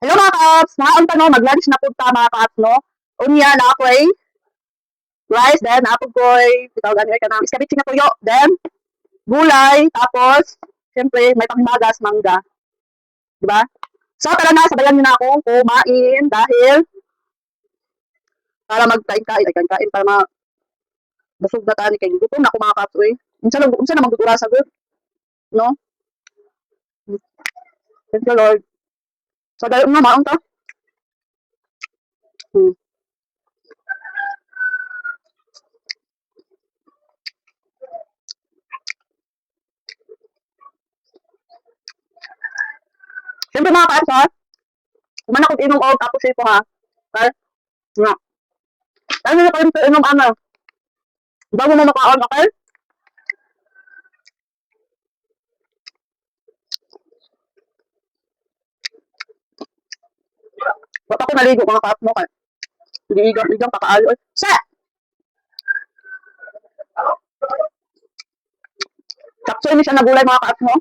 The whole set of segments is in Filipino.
Hello mga ka-ops! Mga no, mag-lunch na po ta mga ka-ops, no? Unya na ako rice, then ako ko'y, itaw ganyan ka na, iskabitsi na tuyo, then gulay, tapos, siyempre, may pangmagas, mangga. Diba? So, tara na, sabayan niyo na ako kumain dahil para magkain-kain, ay kain-kain, para busog na tani kay gutom na ako mga ka-ops, unsa na magdudura sa good, no? Thank you, Lord. So, dahil nga, maon ta. Hmm. Siyempre mga ka-ops, ha? Kumain ako inom og tapos ito ha. Kaya, nga. Kaya nyo pa rin inom ano. Bago mo makaon, okay? Ba't ako naligo mga ka-ops mo kaya? Ligang kakaayo. Sa! Sakso ini siya nagulay mga ka-ops mo.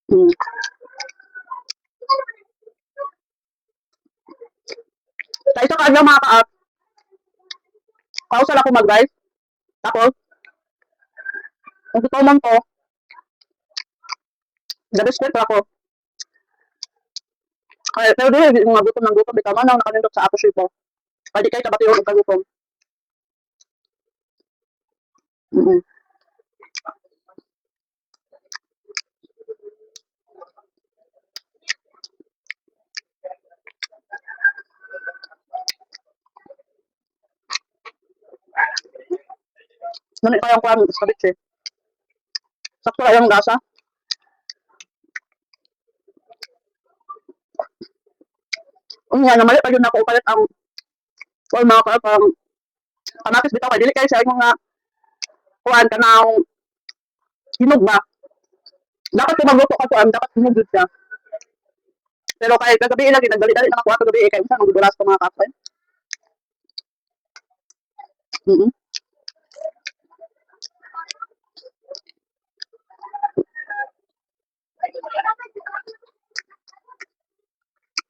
Hmm. Sa isa kaadlaw mga ka-ops, kausal ako mag-rice. Tapos, ang gutomon ko, nabiskwit ako. Kaya, pero di, mga gutom ng gutom, ikaw man ang nakanindot sa ako sipo. Kaya di kayo kabatiyo ng kagutom. Mm-hmm. Ngunit kayang kuhan, sabit sakto kayang gasa. Nga na mali pa yun ako upalit ang all mga ka-ops, ang kamatis bitaw kay dili kayo sa mga kuhan ka na hinog ba. Dapat kung magluto ka kuhan, dapat hinog yun siya. Pero kay kagabi lagi, nagdali-dali naman kuha kagabi, kaya minsan magdudulas ko mga ka-ops. Mm-hmm.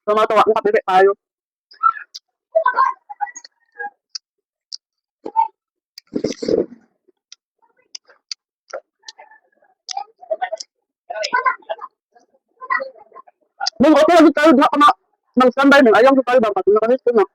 So, matuwa kung kapibig tayo. Nung okay lagi tayo, diha ka na mag-standby nung ayaw tayo ba, pati nakanis ko na.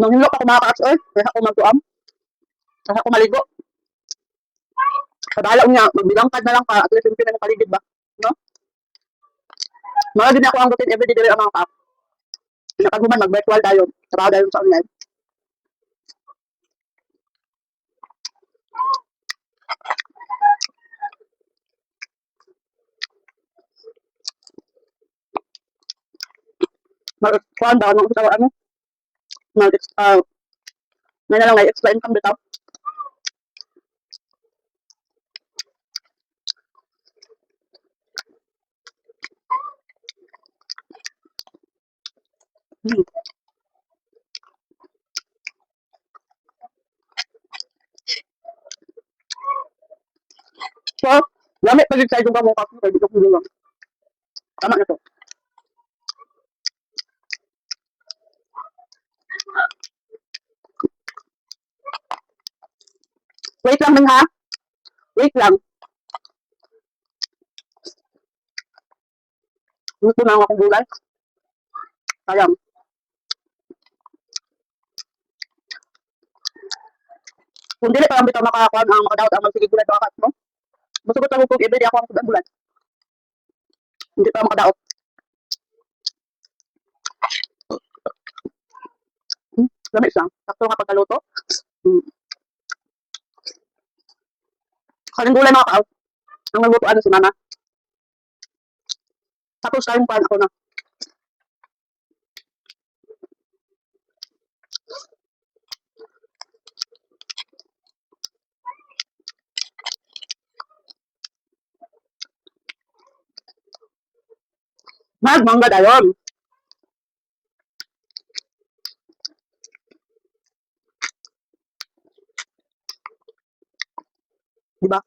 Nung hinlok ako mga ka-ops, kaya ako magtuam, kaya ako maligo. Kadalaw niya, magbidangkad na lang ka, at least yung pinakaligid ba, no? Mga din ako ang gutin everyday dili ang mga ka-ops. Pinakaguman, mag-virtual tayo, trabaho tayo sa online. Mag-kuhan ba, ano, ano, may na lang explain kang bitaw. Hmm. So, gamit pa din sa itong kamukha ko, kaya dito ko lang. Tama na to. Wait lang din ha. Wait lang. Gusto na akong gulay. Sayang. Kung dili pa lang bitaw makakakuha ang makadawat ang magsigig gulay sa kakas mo. Masugot ako kung everyday ako ang sudan gulay. Hindi pa makadaot. Lamig siya. Sakto nga pagkaluto. Hmm. Kaling gulay mga kaaw. Ang naglutuan si mama. Tapos tayong pan ako na. Magmangga dayon. Diba?